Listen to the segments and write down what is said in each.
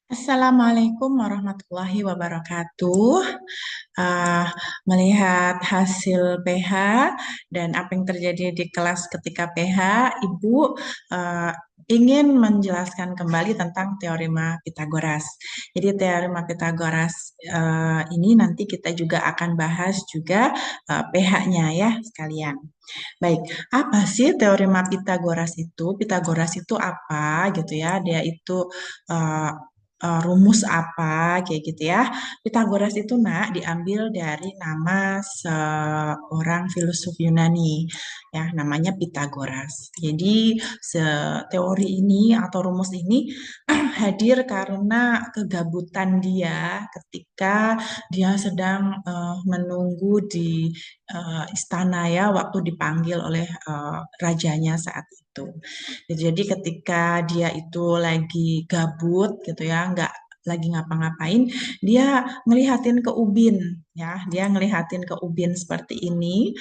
Assalamualaikum warahmatullahi wabarakatuh. Ah, Melihat hasil PH dan apa yang terjadi di kelas ketika PH, Ibu ah, ingin menjelaskan kembali tentang teorema Pitagoras. Jadi teorema Pitagoras ini nanti kita juga akan bahas juga PH-nya ya sekalian. Baik, apa sih teorema Pitagoras itu? Pitagoras itu apa gitu ya? Dia itu uh, rumus apa kayak gitu ya? Pitagoras itu nak diambil dari nama seorang filsuf Yunani ya, namanya Pitagoras. Jadi teori ini atau rumus ini hadir karena kegabutan dia ketika dia sedang menunggu di istana ya waktu dipanggil oleh rajanya saat itu. Jadi ketika dia itu lagi gabut gitu ya, nggak lagi ngapa-ngapain, dia ngelihatin ke ubin ya, dia ngelihatin ke ubin seperti ini.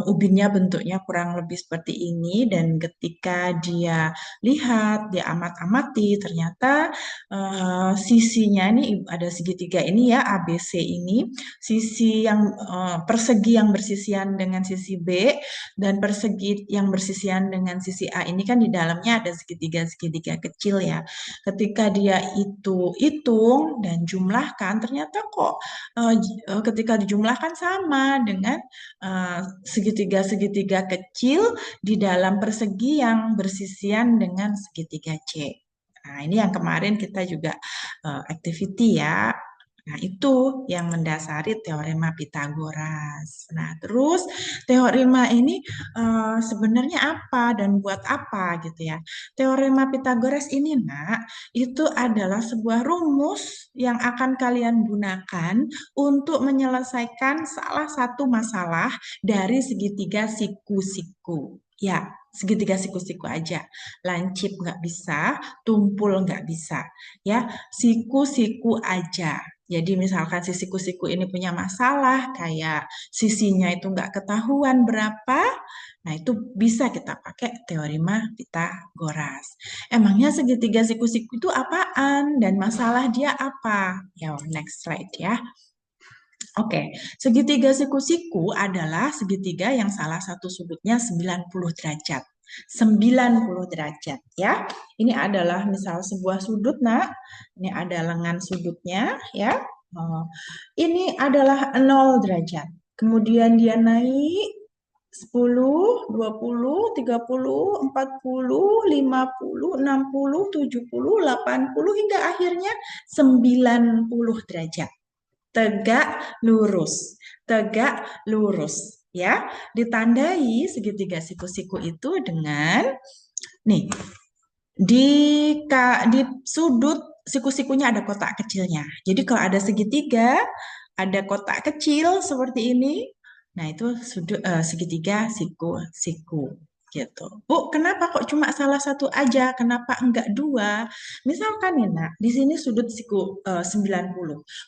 Ubinnya bentuknya kurang lebih seperti ini dan ketika dia lihat, dia amati, ternyata sisinya ini ada segitiga ini ya ABC ini, sisi yang persegi yang bersisian dengan sisi B dan persegi yang bersisian dengan sisi A ini kan di dalamnya ada segitiga-segitiga kecil ya. Ketika dia itu hitung dan jumlahkan, ternyata kok ketika dijumlahkan sama dengan segitiga-segitiga kecil di dalam persegi yang bersisian dengan segitiga C. Nah, ini yang kemarin kita juga activity ya. Nah, itu yang mendasari teorema Pitagoras. Nah, terus teorema ini sebenarnya apa dan buat apa gitu ya. Teorema Pitagoras ini, Nak, itu adalah sebuah rumus yang akan kalian gunakan untuk menyelesaikan salah satu masalah dari segitiga siku-siku. Ya, segitiga siku-siku aja. Lancip nggak bisa, tumpul nggak bisa. Ya, siku-siku aja. Jadi misalkan si siku-siku ini punya masalah, kayak sisinya itu nggak ketahuan berapa, nah itu bisa kita pakai teorema Pitagoras. Emangnya segitiga siku-siku itu apaan dan masalah dia apa? Ya, next slide ya. Oke, segitiga siku-siku adalah segitiga yang salah satu sudutnya 90 derajat. 90 derajat ya. Ini adalah misal sebuah sudut, Nak. Ini ada lengan sudutnya ya. Oh, ini adalah 0 derajat. Kemudian dia naik 10, 20, 30, 40, 50, 60, 70, 80 hingga akhirnya 90 derajat. Tegak lurus ya. Ditandai segitiga siku-siku itu dengan nih di di sudut siku-sikunya ada kotak kecilnya. Jadi kalau ada segitiga, ada kotak kecil seperti ini. Nah, itu sudut segitiga siku-siku gitu. Bu, kenapa kok cuma salah satu aja? Kenapa enggak dua? Misalkan nih, Nak, di sini sudut siku 90.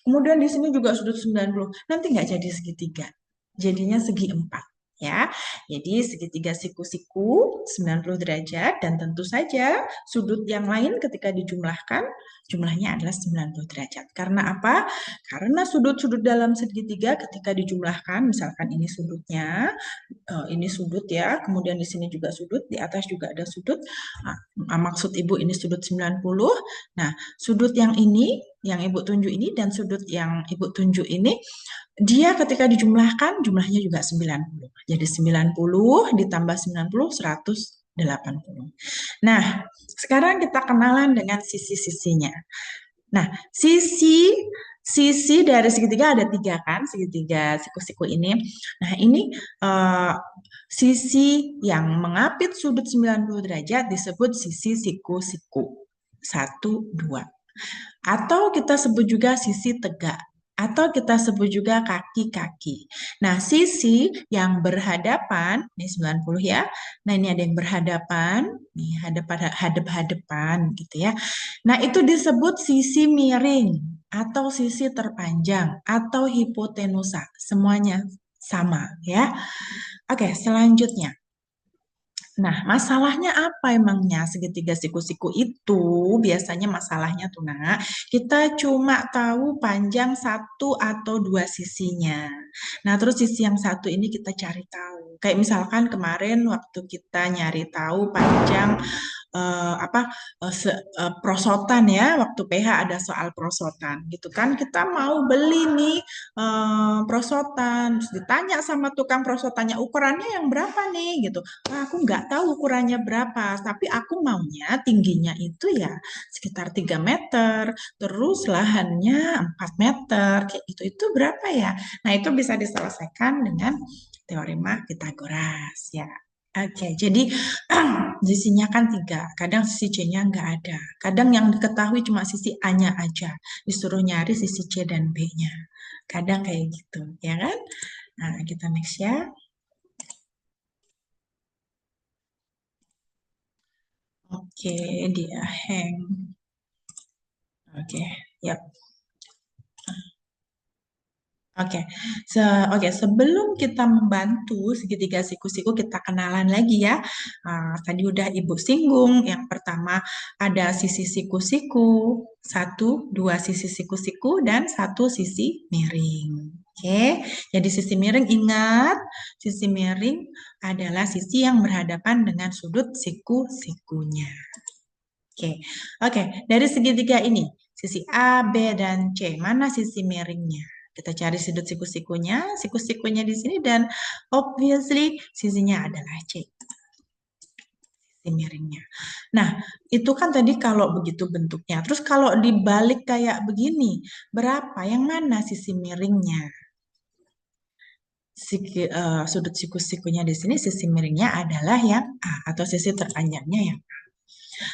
Kemudian di sini juga sudut 90. Nanti enggak jadi segitiga. Jadinya segi empat. Ya, jadi segitiga siku-siku 90 derajat dan tentu saja sudut yang lain ketika dijumlahkan jumlahnya adalah 90 derajat. Karena apa? Karena sudut-sudut dalam segitiga ketika dijumlahkan, misalkan ini sudutnya, ini sudut ya, kemudian di sini juga sudut, di atas juga ada sudut. Maksud Ibu ini sudut 90. Nah, sudut yang ini, yang Ibu tunjuk ini dan sudut yang Ibu tunjuk ini, dia ketika dijumlahkan jumlahnya juga 90. Jadi 90 ditambah 90, 180. Nah, sekarang kita kenalan dengan sisi-sisinya. Nah, sisi dari segitiga ada tiga kan, segitiga siku-siku ini. Nah, ini eh, sisi yang mengapit sudut 90 derajat disebut sisi siku-siku. Satu, dua. Atau kita sebut juga sisi tegak. Atau kita sebut juga kaki-kaki. Nah, sisi yang berhadapan, ini 90 ya. Nah, ini ada yang berhadapan, nih hadap-hadapan gitu ya. Nah, itu disebut sisi miring atau sisi terpanjang atau hipotenusa. Semuanya sama ya. Oke, selanjutnya. Nah, masalahnya apa emangnya segitiga siku-siku itu? Biasanya masalahnya tuh, nak, kita cuma tahu panjang satu atau dua sisinya. Nah, terus sisi yang satu ini kita cari tahu. Kayak misalkan kemarin waktu kita nyari tahu panjang apa prosotan ya, waktu PH ada soal prosotan gitu kan, kita mau beli nih prosotan, terus ditanya sama tukang prosotannya ukurannya yang berapa nih gitu. "Wah, aku nggak tahu ukurannya berapa, tapi aku maunya tingginya itu ya sekitar 3 meter, terus lahannya 4 meter, kayak gitu. Itu berapa ya?" Nah, itu bisa diselesaikan dengan teorema Pitagoras ya. Oke, jadi sisinya kan tiga, kadang sisi C-nya nggak ada. Kadang yang diketahui cuma sisi A-nya aja, disuruh nyari sisi C dan B-nya. Kadang kayak gitu, ya kan? Nah, kita next ya. Oke, dia hang. Oke, yap. Oke, oke, sebelum kita membantu segitiga siku-siku, kita kenalan lagi ya. Tadi udah Ibu singgung, yang pertama ada sisi siku-siku, satu, dua sisi siku-siku, dan satu sisi miring. Oke, jadi sisi miring ingat, sisi miring adalah sisi yang berhadapan dengan sudut siku-sikunya. Oke, oke, dari segitiga ini, sisi A, B, dan C, mana sisi miringnya? Kita cari sudut siku-sikunya di sini, dan obviously sisinya adalah C, sisi miringnya. Nah, itu kan tadi kalau begitu bentuknya. Terus kalau dibalik kayak begini, berapa? Yang mana sisi miringnya? Sudut siku-sikunya di sini, sisi miringnya adalah yang A, atau sisi terpanjangnya yang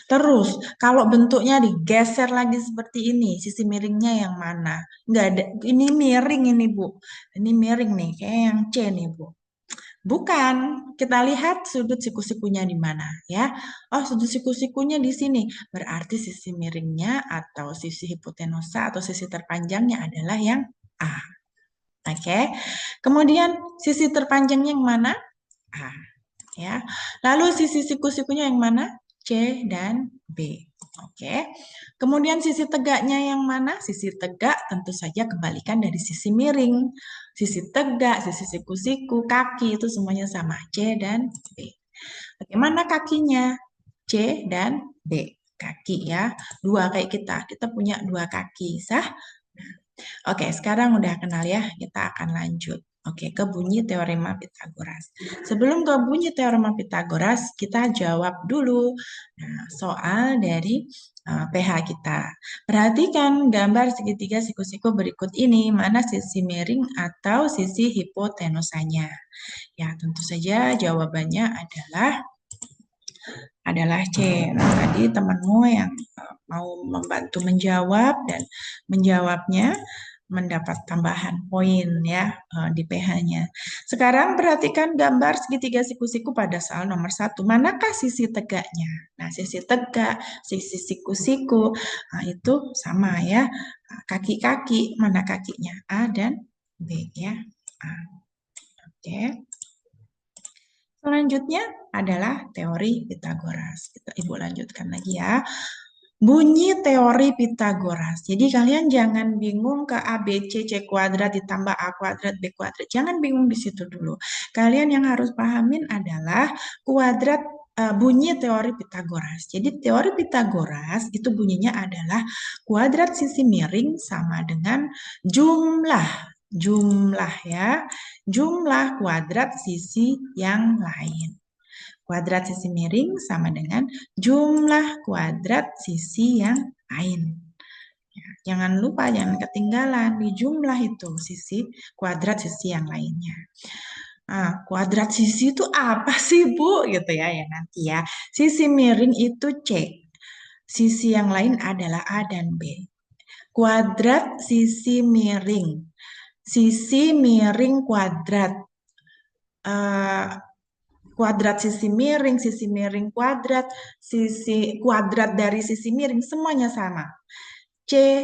Terus, kalau bentuknya digeser lagi seperti ini, sisi miringnya yang mana? Nggak ada. Ini miring ini, Bu. Ini miring nih, kayak yang C nih, Bu. Bukan. Kita lihat sudut siku-sikunya di mana, ya. Oh, sudut siku-sikunya di sini. Berarti sisi miringnya atau sisi hipotenusa atau sisi terpanjangnya adalah yang A. Oke. Kemudian sisi terpanjangnya yang mana? A, ya. Lalu sisi siku-sikunya yang mana? C dan B. Oke. Kemudian sisi tegaknya yang mana? Sisi tegak tentu saja kebalikan dari sisi miring. Sisi tegak, sisi siku-siku, kaki itu semuanya sama, C dan B. Bagaimana kakinya? C dan B. Kaki ya. Dua kayak kita. Kita punya dua kaki, sah? Oke, sekarang udah kenal ya, kita akan lanjut. Oke, ke bunyi teorema Pitagoras. Sebelum ke bunyi teorema Pitagoras, kita jawab dulu soal dari pH kita. Perhatikan gambar segitiga siku-siku berikut ini, mana sisi miring atau sisi hipotenusanya. Ya, tentu saja jawabannya adalah C. Nah, tadi temanmu yang mau membantu menjawab dan menjawabnya mendapat tambahan poin ya di PH-nya. Sekarang perhatikan gambar segitiga siku-siku pada soal nomor 1. Manakah sisi tegaknya? Nah, sisi tegak, sisi siku-siku, nah, itu sama ya. Kaki-kaki, mana kakinya? A dan B ya. A. Oke. Selanjutnya adalah teori Pitagoras. Ibu lanjutkan lagi ya. Bunyi teori Pitagoras. Jadi kalian jangan bingung ke A, B, C kuadrat ditambah A kuadrat, B kuadrat. Jangan bingung di situ dulu. Kalian yang harus pahamin adalah kuadrat bunyi teori Pitagoras. Jadi teori Pitagoras itu bunyinya adalah kuadrat sisi miring sama dengan jumlah jumlah ya, jumlah kuadrat sisi yang lain. Kuadrat sisi miring sama dengan jumlah kuadrat sisi yang lain. Ya, jangan lupa, jangan ketinggalan di jumlah itu sisi kuadrat sisi yang lainnya. Kuadrat sisi itu apa sih, Bu? Gitu ya, ya nanti ya. Sisi miring itu C. Sisi yang lain adalah A dan B. Kuadrat sisi miring. Sisi miring kuadrat. Eh, Kuadrat sisi miring kuadrat, sisi kuadrat dari sisi miring semuanya sama. C,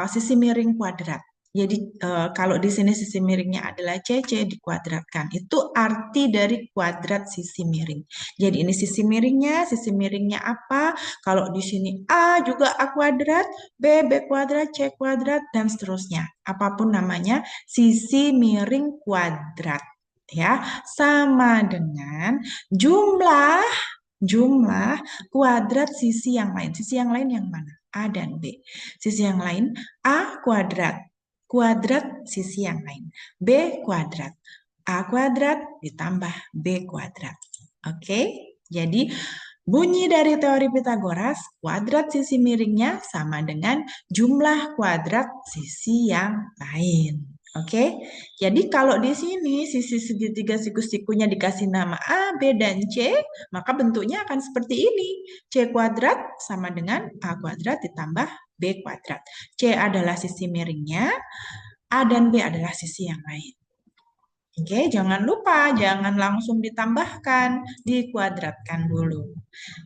sisi miring kuadrat. Jadi kalau di sini sisi miringnya adalah CC dikuadratkan. Itu arti dari kuadrat sisi miring. Jadi ini sisi miringnya apa? Kalau di sini A juga A kuadrat, B kuadrat, C kuadrat, dan seterusnya. Apapun namanya, sisi miring kuadrat. Ya, sama dengan jumlah jumlah kuadrat sisi yang lain. Sisi yang lain yang mana? A dan B. Sisi yang lain A kuadrat. Kuadrat sisi yang lain. B kuadrat. A kuadrat ditambah B kuadrat. Oke? Jadi bunyi dari teori Pitagoras, kuadrat sisi miringnya sama dengan jumlah kuadrat sisi yang lain. Oke, jadi kalau di sini sisi segitiga siku-sikunya dikasih nama A, B, dan C, maka bentuknya akan seperti ini. C kuadrat sama dengan A kuadrat ditambah B kuadrat. C adalah sisi miringnya, A dan B adalah sisi yang lain. Oke, jangan lupa, jangan langsung ditambahkan, dikuadratkan dulu.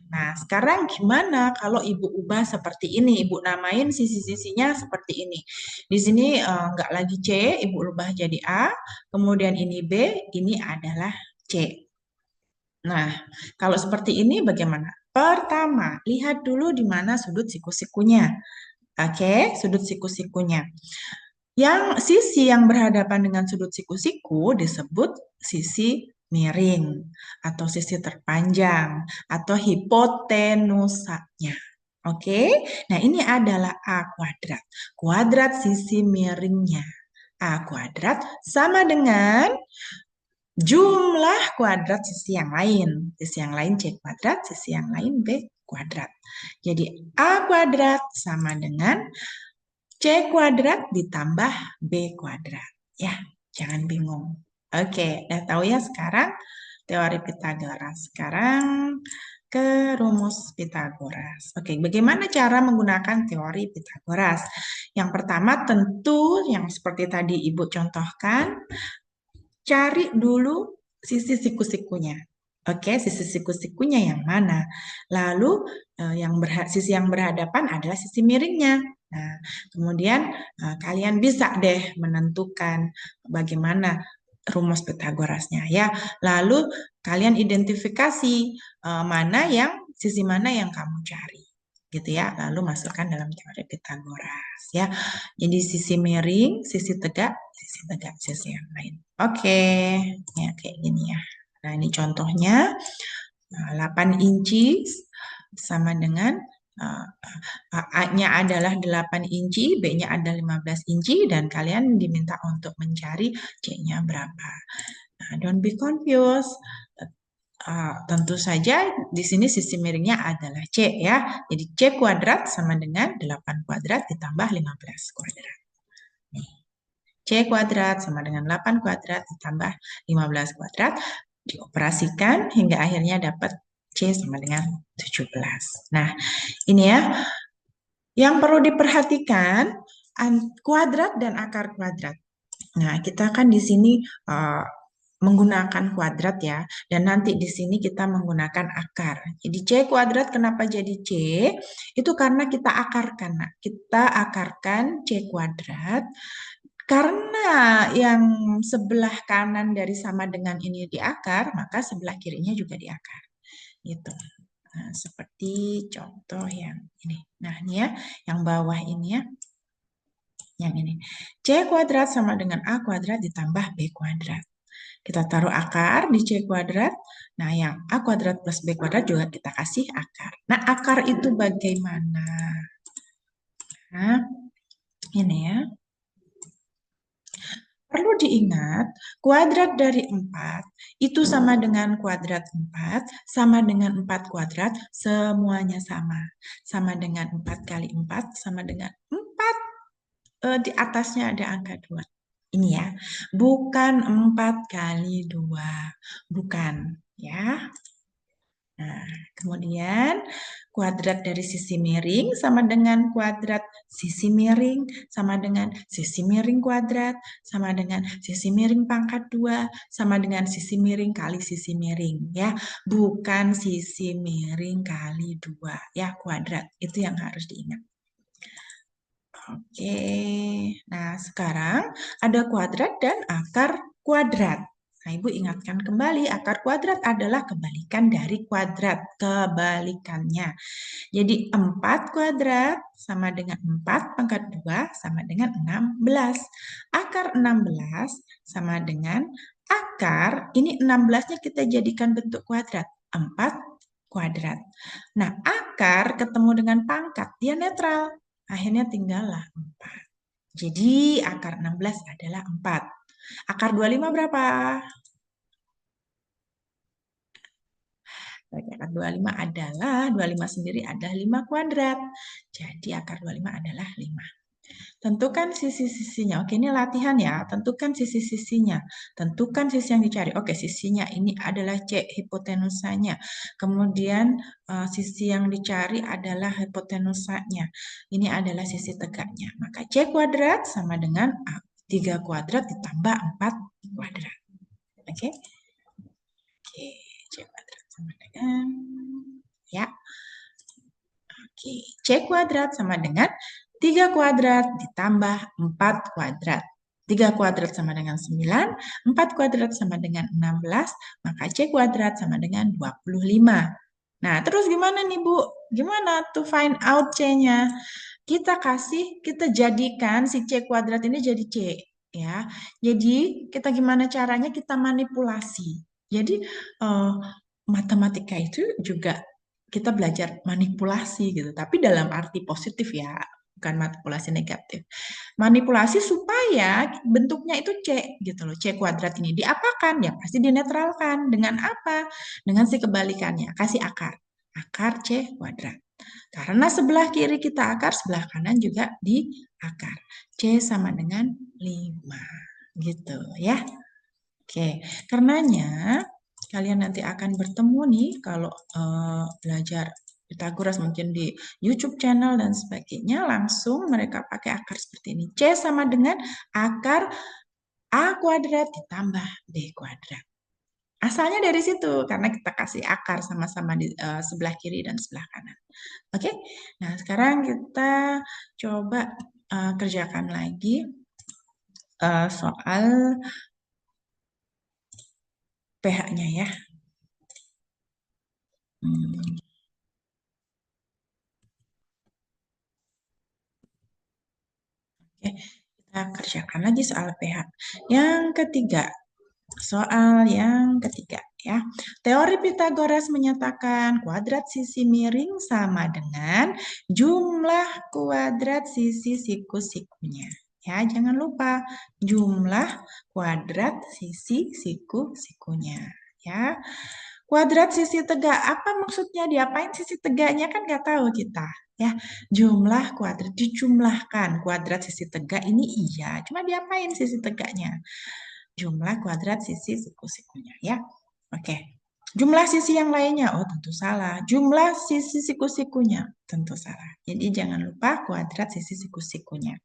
Nah, sekarang gimana kalau Ibu ubah seperti ini? Ibu namain sisi-sisinya seperti ini. Di sini nggak lagi C, Ibu ubah jadi A. Kemudian ini B, ini adalah C. Nah, kalau seperti ini bagaimana? Pertama, lihat dulu di mana sudut siku-sikunya. Oke, sudut siku-sikunya. Yang sisi yang berhadapan dengan sudut siku-siku disebut sisi miring atau sisi terpanjang atau hipotenusanya. Oke, nah ini adalah A kuadrat. Kuadrat sisi miringnya. A kuadrat sama dengan jumlah kuadrat sisi yang lain. Sisi yang lain C kuadrat, sisi yang lain B kuadrat. Jadi A kuadrat sama dengan C kuadrat ditambah B kuadrat. Ya, jangan bingung. Oke, udah tahu ya sekarang teori Pitagoras. Sekarang ke rumus Pitagoras. Oke, bagaimana cara menggunakan teori Pitagoras? Yang pertama tentu yang seperti tadi Ibu contohkan, cari dulu sisi siku-sikunya. Oke, sisi siku-sikunya yang mana? Lalu sisi yang berhadapan adalah sisi miringnya. Nah, kemudian kalian bisa deh menentukan bagaimana rumus Pitagorasnya ya. Lalu kalian identifikasi sisi mana yang kamu cari gitu ya. Lalu masukkan dalam teori Pitagoras ya. Jadi sisi miring, sisi tegak, sisi yang lain. Oke, ya kayak gini ya. Nah, ini contohnya 8 inci sama dengan A-nya adalah 8 inci, B-nya ada 15 inci, dan kalian diminta untuk mencari C-nya berapa. Nah, don't be confused. Tentu saja di sini sisi miringnya adalah C ya. Jadi C kuadrat sama dengan 8 kuadrat ditambah 15 kuadrat. Nih. C kuadrat sama dengan 8 kuadrat ditambah 15 kuadrat. Dioperasikan hingga akhirnya dapat C sama dengan 17. Nah, ini ya. Yang perlu diperhatikan kuadrat dan akar kuadrat. Nah, kita kan di sini menggunakan kuadrat ya, dan nanti di sini kita menggunakan akar. Jadi C kuadrat kenapa jadi C? Itu karena kita akarkan. Nah, kita akarkan C kuadrat karena yang sebelah kanan dari sama dengan ini diakar, maka sebelah kirinya juga diakar. Gitu. Nah, seperti contoh yang ini. Nah, ini ya, yang bawah ini ya. Yang ini. C kuadrat sama dengan A kuadrat ditambah B kuadrat. Kita taruh akar di C kuadrat. Nah, yang A kuadrat plus B kuadrat juga kita kasih akar. Nah, akar itu bagaimana? Nah, ini ya. Perlu diingat, kuadrat dari 4 itu sama dengan kuadrat 4, sama dengan 4 kuadrat, semuanya sama. Sama dengan 4 kali 4, sama dengan 4, di atasnya ada angka 2. Ini ya, bukan 4 kali 2, bukan ya. Nah, kemudian kuadrat dari sisi miring sama dengan kuadrat sisi miring, sama dengan sisi miring kuadrat, sama dengan sisi miring pangkat 2, sama dengan sisi miring kali sisi miring ya. Bukan sisi miring kali 2 ya, kuadrat. Itu yang harus diingat. Oke, nah sekarang ada kuadrat dan akar kuadrat. Nah, Ibu ingatkan kembali, akar kuadrat adalah kebalikan dari kuadrat, kebalikannya. Jadi 4 kuadrat sama dengan 4 pangkat 2 sama dengan 16. Akar 16 sama dengan akar, ini 16-nya kita jadikan bentuk kuadrat, 4 kuadrat. Nah, akar ketemu dengan pangkat, dia netral. Akhirnya tinggallah 4. Jadi akar 16 adalah 4. Akar 25 berapa? Akar 25 adalah, 25 sendiri adalah 5 kuadrat. Jadi akar 25 adalah 5. Tentukan sisi-sisinya. Oke, ini latihan ya. Tentukan sisi-sisinya. Tentukan sisi yang dicari. Oke, sisinya ini adalah C, hipotenusanya. Kemudian sisi yang dicari adalah hipotenusanya. Ini adalah sisi tegaknya. Maka C kuadrat sama dengan A. 3 kuadrat ditambah 4 kuadrat. Oke. Oke, C kuadrat sama dengan ya. Oke, C kuadrat sama dengan 3 kuadrat ditambah 4 kuadrat. 3 kuadrat sama dengan 9, 4 kuadrat sama dengan 16, maka C kuadrat sama dengan 25. Nah, terus gimana nih Bu? Gimana to find out C-nya? Kita jadikan si C kuadrat ini jadi C. Ya, jadi kita gimana caranya kita manipulasi. Jadi matematika itu juga kita belajar manipulasi gitu, tapi dalam arti positif ya, bukan manipulasi negatif. Manipulasi supaya bentuknya itu C gitu loh, C kuadrat ini diapakan? Ya pasti dinetralkan. Dengan apa? Dengan si kebalikannya, kasih akar. Akar C kuadrat. Karena sebelah kiri kita akar, sebelah kanan juga di akar. C sama dengan 5. Gitu ya. Oke, karenanya kalian nanti akan bertemu nih kalau belajar Pitagoras mungkin di YouTube channel dan sebagainya, langsung mereka pakai akar seperti ini. C sama dengan akar A kuadrat ditambah B kuadrat. Asalnya dari situ, karena kita kasih akar sama-sama di sebelah kiri dan sebelah kanan. Oke, nah sekarang kita coba kerjakan lagi soal pH-nya ya. Hmm. Oke, kita kerjakan lagi soal pH. Yang ketiga, soal yang ketiga ya. Teori Pitagoras menyatakan kuadrat sisi miring sama dengan jumlah kuadrat sisi siku-sikunya. Ya, jangan lupa jumlah kuadrat sisi siku-sikunya. Ya, kuadrat sisi tegak, apa maksudnya? Diapain sisi tegaknya kan nggak tahu kita. Ya, jumlah kuadrat dijumlahkan. Kuadrat sisi tegak ini iya, cuma diapain sisi tegaknya? Jumlah kuadrat sisi siku-sikunya ya. Oke. Jumlah sisi yang lainnya, oh tentu salah. Jumlah sisi siku-sikunya, tentu salah. Jadi jangan lupa kuadrat sisi siku-sikunya.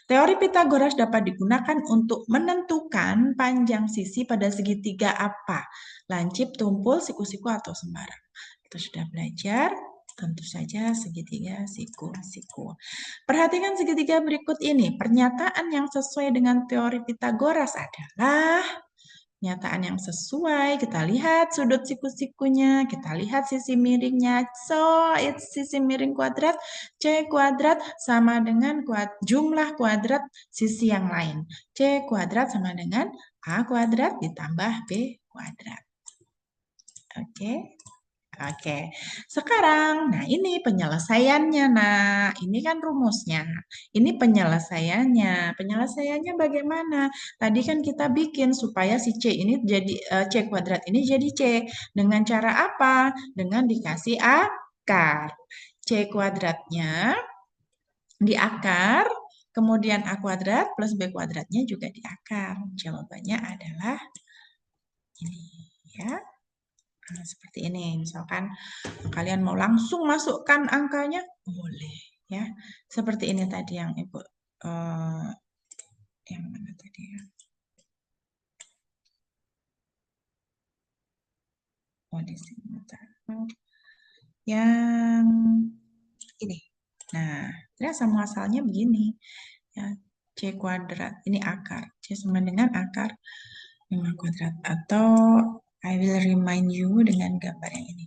Teori Pitagoras dapat digunakan untuk menentukan panjang sisi pada segitiga apa? Lancip, tumpul, siku-siku, atau sembarang. Kita sudah belajar, tentu saja segitiga, siku-siku. Perhatikan segitiga berikut ini. Pernyataan yang sesuai dengan teori Pitagoras adalah pernyataan yang sesuai. Kita lihat sudut siku-sikunya, kita lihat sisi miringnya. So, it's sisi miring kuadrat C kuadrat sama dengan jumlah kuadrat sisi yang lain. C kuadrat sama dengan A kuadrat ditambah B kuadrat. Oke. Oke, sekarang, nah ini penyelesaiannya. Nah, ini kan rumusnya. Ini penyelesaiannya. Penyelesaiannya bagaimana? Tadi kan kita bikin supaya si C ini jadi C kuadrat ini jadi C. Dengan cara apa? Dengan dikasih akar. C kuadratnya di akar, kemudian A kuadrat plus B kuadratnya juga di akar. Jawabannya adalah ini ya. Nah, seperti ini. Misalkan kalian mau langsung masukkan angkanya, boleh ya. Seperti ini tadi yang Ibu yang mana tadi ya? Oh, di sini. Yang ini. Nah, Ya, sama asalnya begini. Ya, C kuadrat. Ini akar. C sama dengan akar 5 kuadrat. Atau I will remind you dengan gambar yang ini.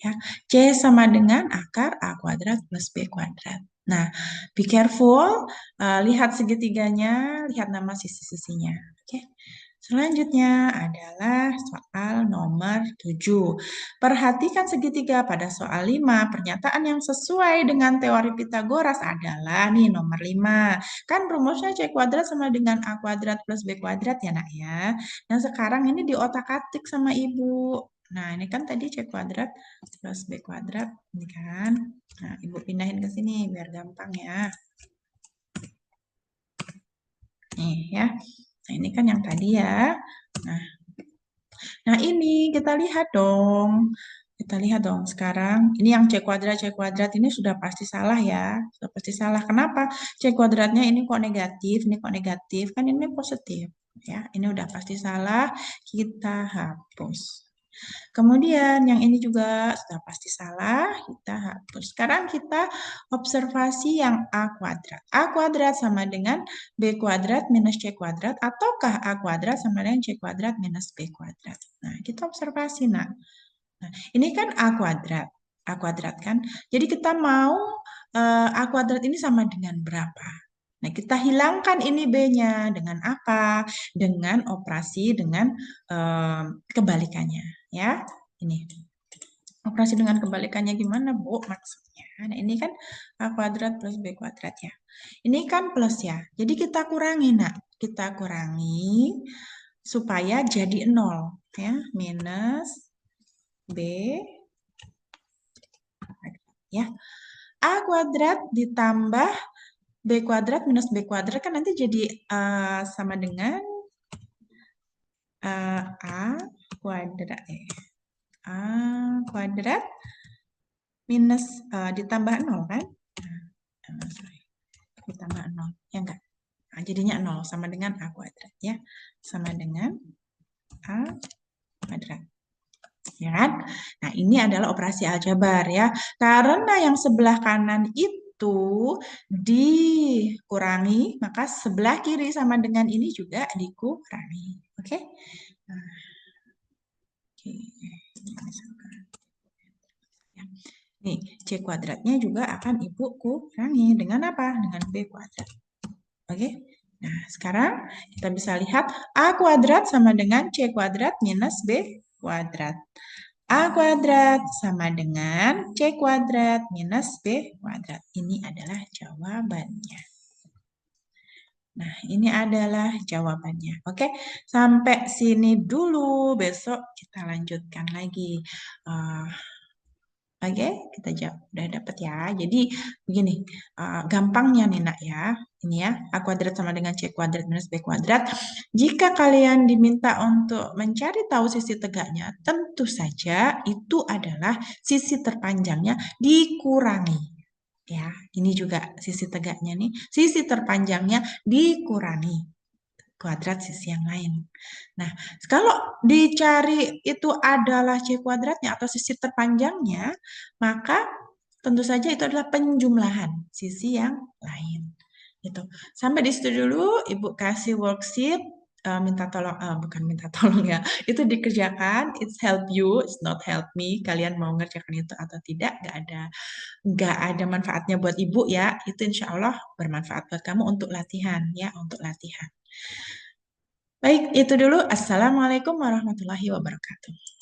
Ya, C sama dengan akar A kuadrat plus B kuadrat. Nah, be careful. Lihat segitiganya, lihat nama sisi-sisinya. Oke. Selanjutnya adalah soal nomor 7. Perhatikan segitiga pada soal 5. Pernyataan yang sesuai dengan teori Pitagoras adalah nih nomor 5. Kan rumusnya C kuadrat sama dengan A kuadrat plus B kuadrat ya nak ya. Nah sekarang ini diotak-atik sama ibu. Nah ini kan tadi C kuadrat plus B kuadrat. Ini kan. Nah ibu pindahin ke sini biar gampang ya. Nih ya. Nah ini kan yang tadi ya. Nah Nah, ini kita lihat dong. Kita lihat dong sekarang. Ini yang C kuadrat ini sudah pasti salah ya. Sudah pasti salah. Kenapa? C kuadratnya ini kok negatif, ini kok negatif. Kan ini positif. Ya, ini udah pasti salah. Kita hapus. Kemudian yang ini juga sudah pasti salah, kita hapus. Sekarang kita observasi yang A kuadrat. A kuadrat sama dengan B kuadrat minus C kuadrat, ataukah A kuadrat sama dengan C kuadrat minus B kuadrat. Nah, kita observasi, nah. Nah, ini kan A kuadrat. A kuadrat kan. Jadi kita mau A kuadrat ini sama dengan berapa? Nah, kita hilangkan ini B-nya dengan apa? Dengan operasi dengan kebalikannya, ya. Ini. Operasi dengan kebalikannya gimana, Bu? Maksudnya. Nah, ini kan A kuadrat plus B kuadrat ya. Ini kan plus ya. Jadi kita kurangi, nak. Kita kurangi supaya jadi 0, ya. Minus B ya. A kuadrat ditambah B kuadrat minus B kuadrat kan nanti jadi sama dengan A kuadrat A kuadrat minus ditambah 0 kan? Ditambah 0, ya enggak? Nah, jadinya 0 sama dengan A kuadrat ya. Sama dengan A kuadrat. Ya kan? Nah, ini adalah operasi aljabar ya. Karena yang sebelah kanan itu dikurangi, maka sebelah kiri sama dengan ini juga dikurangi. Oke? Nah, oke. Nih, C kuadratnya juga akan Ibu kurangi dengan apa? Dengan B kuadrat. Oke? Nah, sekarang kita bisa lihat A kuadrat sama dengan C kuadrat minus B kuadrat. A kuadrat sama dengan C kuadrat minus B kuadrat. Ini adalah jawabannya. Nah, ini adalah jawabannya. Oke, sampai sini dulu. Besok kita lanjutkan lagi. Oke, kita jawab. Udah dapat ya. Jadi begini, gampangnya nih nak ya. Ini ya, A kuadrat sama dengan C kuadrat minus B kuadrat. Jika kalian diminta untuk mencari tahu sisi tegaknya, tentu saja itu adalah sisi terpanjangnya dikurangi. Ya, ini juga sisi tegaknya nih. Sisi terpanjangnya dikurangi kuadrat sisi yang lain. Nah, kalau dicari itu adalah C kuadratnya atau sisi terpanjangnya, maka tentu saja itu adalah penjumlahan sisi yang lain. Gitu. Sampai di situ dulu, Ibu kasih worksheet, minta tolong, bukan minta tolong ya, itu dikerjakan, it's help you, it's not help me, kalian mau ngerjakan itu atau tidak, nggak ada manfaatnya buat Ibu ya, itu insya Allah bermanfaat buat kamu untuk latihan ya, untuk latihan. Baik, itu dulu. Assalamualaikum warahmatullahi wabarakatuh.